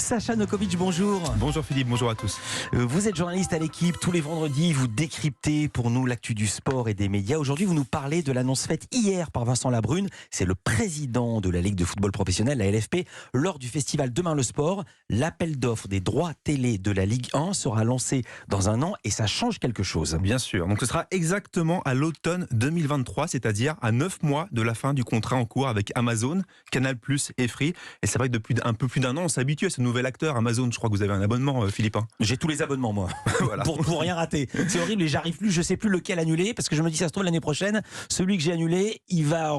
Sacha Nokovic, bonjour. Bonjour Philippe, bonjour à tous. Vous êtes journaliste à l'Équipe. Tous les vendredis, vous décryptez pour nous l'actu du sport et des médias. Aujourd'hui, vous nous parlez de l'annonce faite hier par Vincent Labrune. C'est le président de la Ligue de football professionnel, la LFP, lors du festival Demain le Sport. L'appel d'offres des droits télé de la Ligue 1 sera lancé dans un an et ça change quelque chose. Bien sûr, donc ce sera exactement à l'automne 2023, c'est-à-dire à 9 mois de la fin du contrat en cours avec Amazon, Canal+ et Free. Et c'est vrai que depuis un peu plus d'un an, on s'habitue à ce nouvel acteur Amazon. Je crois que vous avez un abonnement, Philippe. J'ai tous les abonnements, moi, Voilà. pour rien rater. C'est horrible et j'arrive plus, je sais plus lequel annuler parce que je me dis, ça se trouve l'année prochaine, celui que j'ai annulé, il va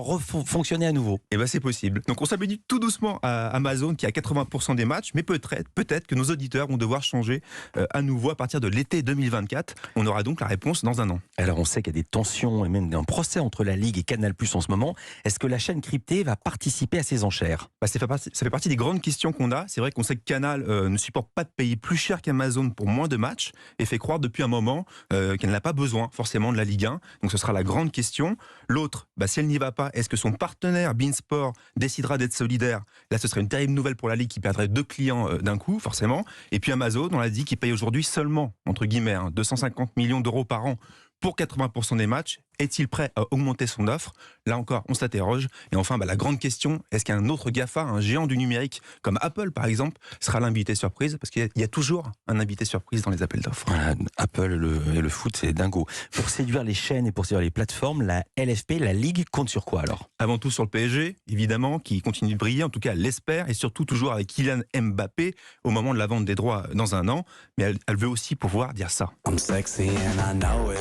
fonctionner à nouveau. Et bien c'est possible. Donc on s'habitue tout doucement à Amazon qui a 80% des matchs, mais peut-être que nos auditeurs vont devoir changer à nouveau à partir de l'été 2024. On aura donc la réponse dans un an. Alors on sait qu'il y a des tensions et même un procès entre la Ligue et Canal+ en ce moment. Est-ce que la chaîne cryptée va participer à ces enchères ? Ça fait partie des grandes questions qu'on a. C'est vrai qu'on sait que Canal ne supporte pas de payer plus cher qu'Amazon pour moins de matchs et fait croire depuis un moment qu'elle n'a pas besoin forcément de la Ligue 1. Donc ce sera la grande question. L'autre, si elle n'y va pas, est-ce que son partenaire beIN Sport décidera d'être solidaire ? Là, ce serait une terrible nouvelle pour la Ligue qui perdrait 2 clients d'un coup, forcément. Et puis Amazon, on l'a dit, qui paye aujourd'hui seulement, entre guillemets, 250 millions d'euros par an pour 80% des matchs. Est-il prêt à augmenter son offre ? Là encore, on s'interroge. Et enfin, la grande question, est-ce qu'un autre GAFA, un géant du numérique, comme Apple par exemple, sera l'invité surprise ? Parce qu'il y a toujours un invité surprise dans les appels d'offres. Voilà, Apple et le foot, c'est dingo. Pour séduire les chaînes et pour séduire les plateformes, la LFP, la Ligue, compte sur quoi alors ? Avant tout sur le PSG, évidemment, qui continue de briller, en tout cas elle l'espère, et surtout toujours avec Kylian Mbappé au moment de la vente des droits dans un an. Mais elle veut aussi pouvoir dire ça. I'm sexy and I know it.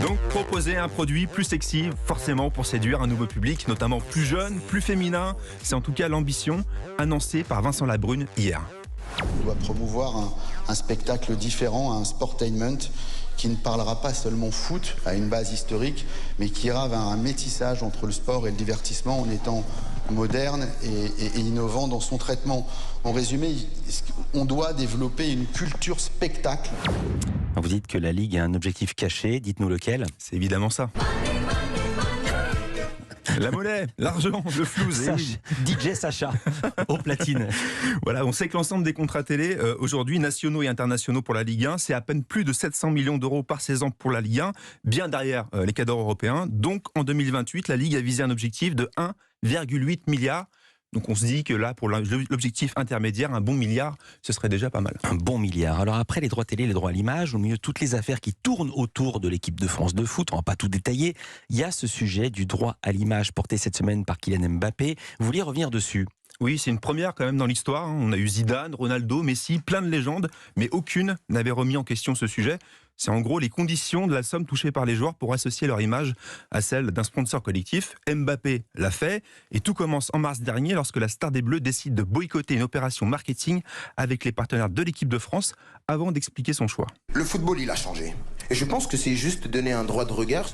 Donc proposer un produit plus sexy, forcément pour séduire un nouveau public, notamment plus jeune, plus féminin. C'est en tout cas l'ambition annoncée par Vincent Labrune hier. On doit promouvoir un spectacle différent, un sportainment qui ne parlera pas seulement foot à une base historique, mais qui ira vers un métissage entre le sport et le divertissement en étant moderne et innovant dans son traitement. En résumé, on doit développer une culture spectacle. Vous dites que la Ligue a un objectif caché, dites-nous lequel ? C'est évidemment ça. La monnaie, l'argent, le flouze. DJ Sacha, au platine. Voilà, on sait que l'ensemble des contrats télé, aujourd'hui, nationaux et internationaux pour la Ligue 1, c'est à peine plus de 700 millions d'euros par saison pour la Ligue 1, bien derrière les cadres européens. Donc, en 2028, la Ligue a visé un objectif de 1,8 milliard. Donc on se dit que là, pour l'objectif intermédiaire, un bon milliard, ce serait déjà pas mal. Un bon milliard. Alors après les droits télé, les droits à l'image, au milieu de toutes les affaires qui tournent autour de l'équipe de France de foot, on va pas tout détailler, il y a ce sujet du droit à l'image porté cette semaine par Kylian Mbappé. Vous vouliez revenir dessus ? Oui, c'est une première quand même dans l'histoire. On a eu Zidane, Ronaldo, Messi, plein de légendes, mais aucune n'avait remis en question ce sujet. C'est en gros les conditions de la somme touchée par les joueurs pour associer leur image à celle d'un sponsor collectif. Mbappé l'a fait et tout commence en mars dernier lorsque la star des Bleus décide de boycotter une opération marketing avec les partenaires de l'équipe de France avant d'expliquer son choix. Le football, il a changé. Et je pense que c'est juste donner un droit de regard.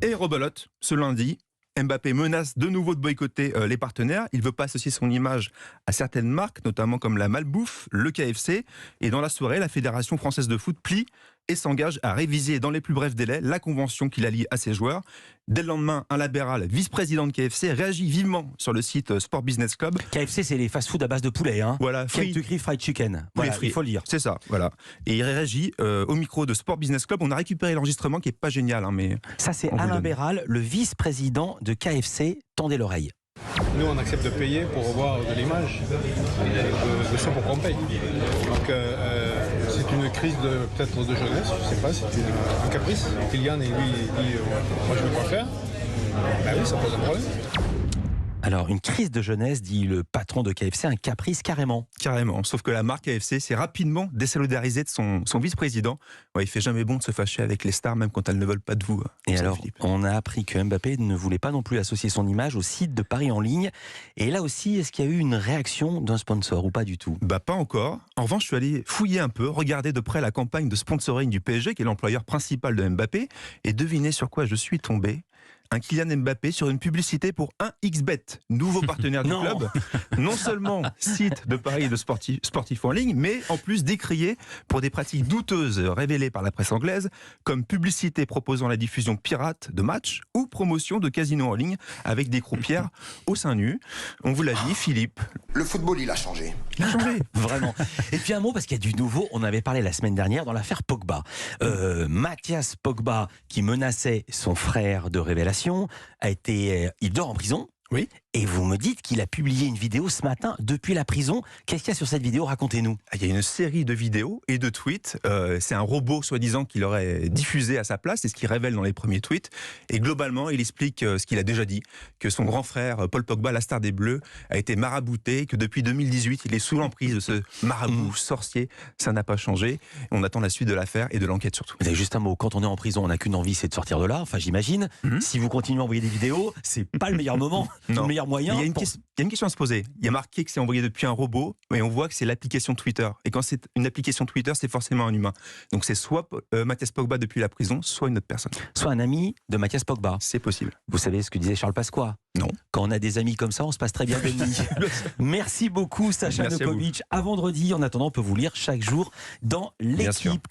Et rebelote, ce lundi, Mbappé menace de nouveau de boycotter les partenaires. Il ne veut pas associer son image à certaines marques, notamment comme la malbouffe, le KFC. Et dans la soirée, la Fédération française de foot plie et s'engage à réviser dans les plus brefs délais la convention qui la lie à ses joueurs. Dès le lendemain, un labéral, vice-président de KFC, réagit vivement sur le site Sport Business Club. KFC, c'est les fast-food à base de poulet. Voilà, Kentucky Fried Chicken. Voilà, il faut le dire. C'est ça, voilà. Et il réagit au micro de Sport Business Club. On a récupéré l'enregistrement qui est pas génial. Mais ça, c'est Alain Béral, le vice-président de KFC. Tendez l'oreille. Nous, on accepte de payer pour revoir de l'image, de ce pour qu'on paye. Donc, c'est une crise peut-être de jeunesse, je ne sais pas, c'est un caprice. Kylian, et lui, il dit moi, je ne veux pas faire. Ben oui, ça pose un problème. Alors, une crise de jeunesse, dit le patron de KFC, un caprice carrément. Carrément, sauf que la marque KFC s'est rapidement désolidarisée de son vice-président. Ouais, il fait jamais bon de se fâcher avec les stars, même quand elles ne veulent pas de vous. Et alors, Philippe. On a appris que Mbappé ne voulait pas non plus associer son image au site de paris en ligne. Et là aussi, est-ce qu'il y a eu une réaction d'un sponsor ou pas du tout ? Pas encore. En revanche, je suis allé fouiller un peu, regarder de près la campagne de sponsoring du PSG, qui est l'employeur principal de Mbappé, et devinez sur quoi je suis tombé. un Kylian Mbappé sur une publicité pour 1xBet, nouveau partenaire du Non. club. Non seulement site de paris de sportifs en ligne, mais en plus décrié pour des pratiques douteuses révélées par la presse anglaise, comme publicité proposant la diffusion pirate de matchs ou promotion de casinos en ligne avec des croupières au sein nu. On vous l'a dit, Philippe. Le football, il a changé. Il a changé. Vraiment. Et puis un mot, parce qu'il y a du nouveau, on avait parlé la semaine dernière dans l'affaire Pogba. Mathias Pogba, qui menaçait son frère de révélation, il dort en prison. Oui. Et vous me dites qu'il a publié une vidéo ce matin depuis la prison. Qu'est-ce qu'il y a sur cette vidéo? Racontez-nous. Il y a une série de vidéos et de tweets. C'est un robot, soi-disant, qu'il aurait diffusé à sa place. C'est ce qu'il révèle dans les premiers tweets. Et globalement, il explique ce qu'il a déjà dit, que son grand frère, Paul Pogba, la star des Bleus, a été marabouté, que depuis 2018, il est sous l'emprise de ce marabout sorcier. Ça n'a pas changé. On attend la suite de l'affaire et de l'enquête surtout. Vous avez juste un mot. Quand on est en prison, on n'a qu'une envie, c'est de sortir de là. Enfin, j'imagine. Si vous continuez à envoyer des vidéos, c'est pas le meilleur moment, Non. le meilleur moyen. Il y a une question à se poser. Il y a marqué que c'est envoyé depuis un robot, mais on voit que c'est l'application Twitter. Et quand c'est une application Twitter, c'est forcément un humain. Donc c'est soit Mathias Pogba depuis la prison, soit une autre personne. Soit un ami de Mathias Pogba. C'est possible. Vous savez ce que disait Charles Pasqua? Non. Quand on a des amis comme ça, on se passe très bien de nuit. Merci beaucoup, Sacha Merci à vous. Nokovic. À vendredi. En attendant, on peut vous lire chaque jour dans Bien sûr. l'équipe.